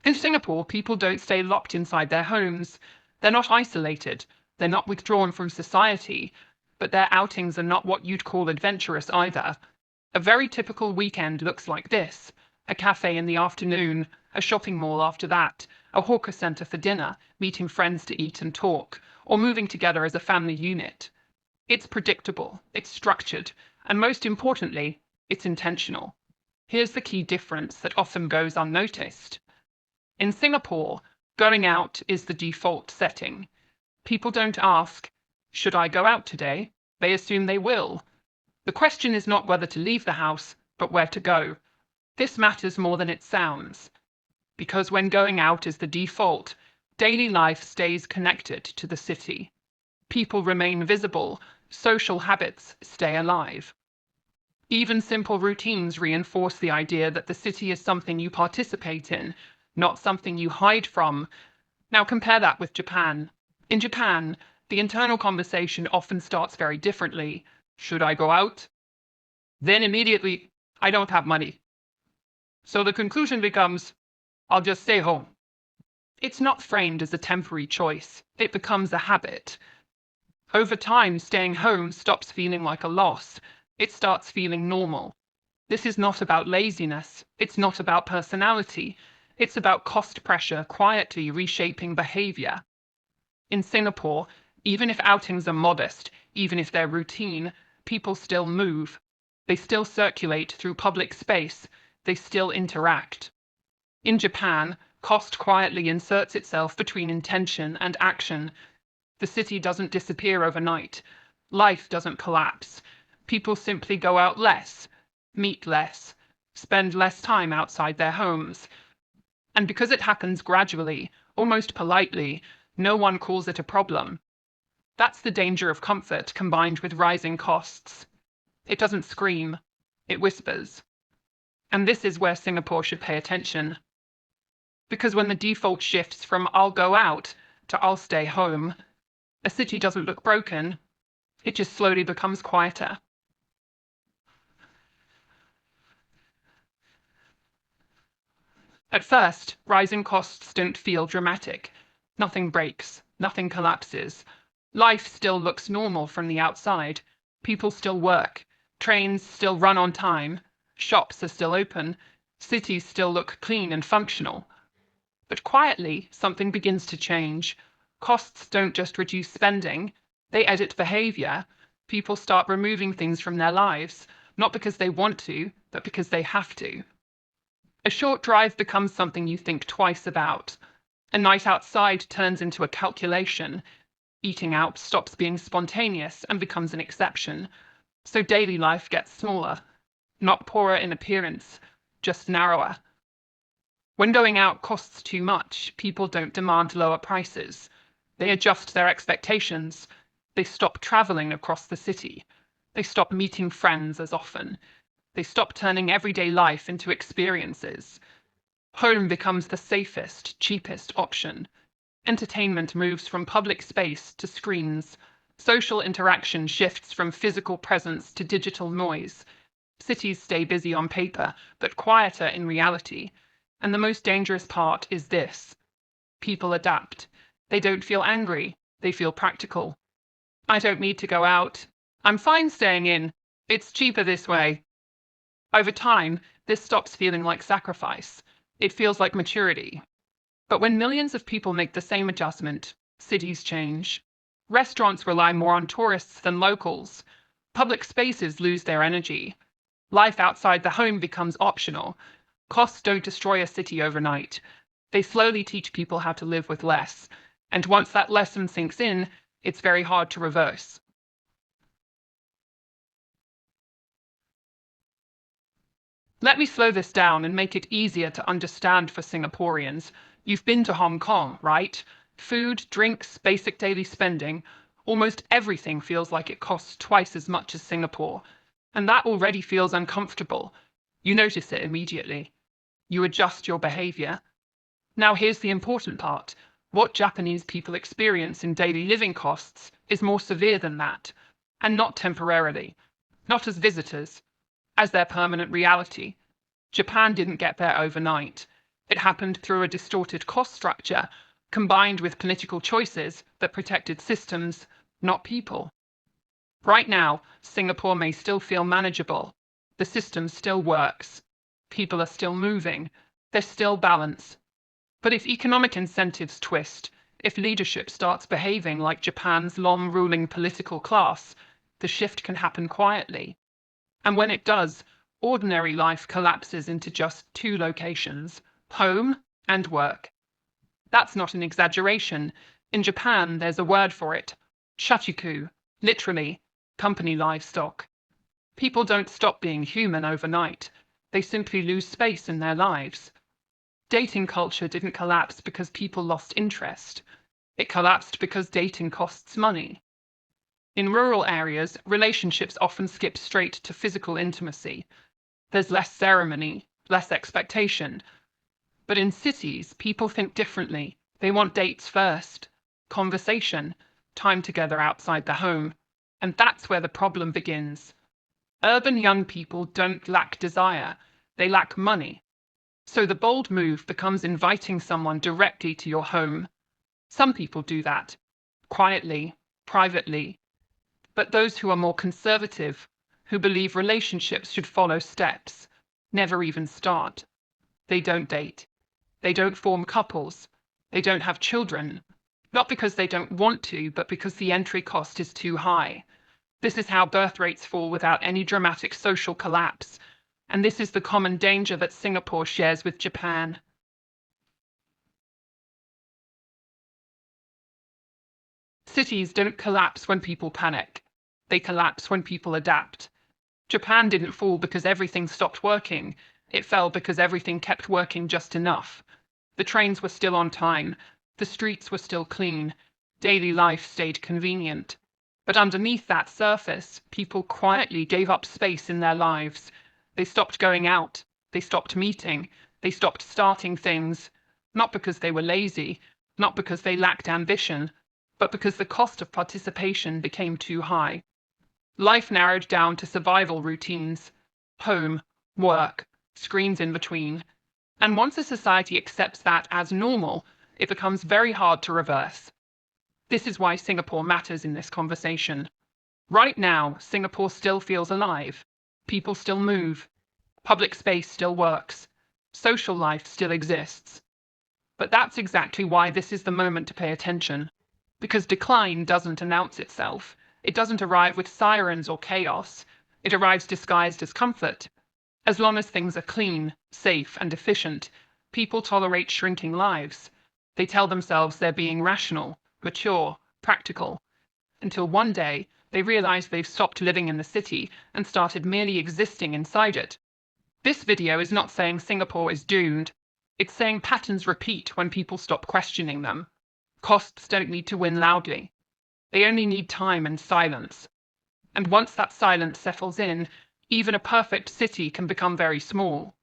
In Singapore, people don't stay locked inside their homes. They're not isolated. They're not withdrawn from society. But their outings are not what you'd call adventurous either. A very typical weekend looks like this: a cafe in the afternoon, a shopping mall after that, a hawker centre for dinner, meeting friends to eat and talk, or moving together as a family unit. It's predictable, it's structured, and most importantly, it's intentional. Here's the key difference that often goes unnoticed. In Singapore, going out is the default setting. People don't ask, "Should I go out today?" They assume they will. The question is not whether to leave the house, but where to go. This matters more than it sounds, because when going out is the default, daily life stays connected to the city. People remain visible, social habits stay alive. Even simple routines reinforce the idea that the city is something you participate in, not something you hide from. Now compare that with Japan. In Japan, the internal conversation often starts very differently. Should I go out? Then immediately, I don't have money. So the conclusion becomes, I'll just stay home. It's not framed as a temporary choice. It becomes a habit. Over time, staying home stops feeling like a loss. It starts feeling normal. This is not about laziness. It's not about personality. It's about cost pressure quietly reshaping behavior. In Singapore, even if outings are modest, even if they're routine, people still move. They still circulate through public space. They still interact. In Japan, cost quietly inserts itself between intention and action. The city doesn't disappear overnight. Life doesn't collapse. People simply go out less, meet less, spend less time outside their homes. And because it happens gradually, almost politely, no one calls it a problem. That's the danger of comfort combined with rising costs. It doesn't scream, it whispers. And this is where Singapore should pay attention. Because when the default shifts from "I'll go out" to "I'll stay home," a city doesn't look broken, it just slowly becomes quieter. At first, rising costs don't feel dramatic. Nothing breaks, nothing collapses. Life still looks normal from the outside. People still work. Trains still run on time. Shops are still open. Cities still look clean and functional. But quietly, something begins to change. Costs don't just reduce spending, they edit behavior. People start removing things from their lives, not because they want to, but because they have to. A short drive becomes something you think twice about. A night outside turns into a calculation. Eating out stops being spontaneous and becomes an exception. So daily life gets smaller, not poorer in appearance, just narrower. When going out costs too much, people don't demand lower prices. They adjust their expectations. They stop traveling across the city. They stop meeting friends as often. They stop turning everyday life into experiences. Home becomes the safest, cheapest option. Entertainment moves from public space to screens. Social interaction shifts from physical presence to digital noise. Cities stay busy on paper, but quieter in reality. And the most dangerous part is this: people adapt. They don't feel angry, they feel practical. I don't need to go out. I'm fine staying in. It's cheaper this way. Over time, this stops feeling like sacrifice. It feels like maturity. But when millions of people make the same adjustment, cities change. Restaurants rely more on tourists than locals. Public spaces lose their energy. Life outside the home becomes optional. Costs don't destroy a city overnight. They slowly teach people how to live with less. And once that lesson sinks in, it's very hard to reverse. Let me slow this down and make it easier to understand for Singaporeans. You've been to Hong Kong, right? Food, drinks, basic daily spending, almost everything feels like it costs twice as much as Singapore. And that already feels uncomfortable. You notice it immediately. You adjust your behavior. Now here's the important part. What Japanese people experience in daily living costs is more severe than that. And not temporarily. Not as visitors. As their permanent reality. Japan didn't get there overnight. It happened through a distorted cost structure, combined with political choices that protected systems, not people. Right now, Singapore may still feel manageable. The system still works. People are still moving. There's still balance. But if economic incentives twist, if leadership starts behaving like Japan's long-ruling political class, the shift can happen quietly. And when it does, ordinary life collapses into just two locations: home and work. That's not an exaggeration. In Japan, there's a word for it: shachiku, literally, company livestock. People don't stop being human overnight. They simply lose space in their lives. Dating culture didn't collapse because people lost interest. It collapsed because dating costs money. In rural areas, relationships often skip straight to physical intimacy. There's less ceremony, less expectation. But in cities, people think differently. They want dates first, conversation, time together outside the home. And that's where the problem begins. Urban young people don't lack desire, they lack money. So the bold move becomes inviting someone directly to your home. Some people do that, quietly, privately. But those who are more conservative, who believe relationships should follow steps, never even start. They don't date. They don't form couples. They don't have children. Not because they don't want to, but because the entry cost is too high. This is how birth rates fall without any dramatic social collapse. And this is the common danger that Singapore shares with Japan. Cities don't collapse when people panic. They collapse when people adapt. Japan didn't fall because everything stopped working. It fell because everything kept working just enough. The trains were still on time. The streets were still clean. Daily life stayed convenient. But underneath that surface, people quietly gave up space in their lives. They stopped going out. They stopped meeting. They stopped starting things. Not because they were lazy, not because they lacked ambition, but because the cost of participation became too high. Life narrowed down to survival routines: home, work, screens in between. And once a society accepts that as normal, it becomes very hard to reverse. This is why Singapore matters in this conversation. Right now, Singapore still feels alive. People still move. Public space still works. Social life still exists. But that's exactly why this is the moment to pay attention. Because decline doesn't announce itself. It doesn't arrive with sirens or chaos. It arrives disguised as comfort. As long as things are clean, safe, and efficient, people tolerate shrinking lives. They tell themselves they're being rational, mature, practical, until one day they realize they've stopped living in the city and started merely existing inside it. This video is not saying Singapore is doomed. It's saying patterns repeat when people stop questioning them. Costs don't need to win loudly. They only need time and silence. And once that silence settles in, even a perfect city can become very small.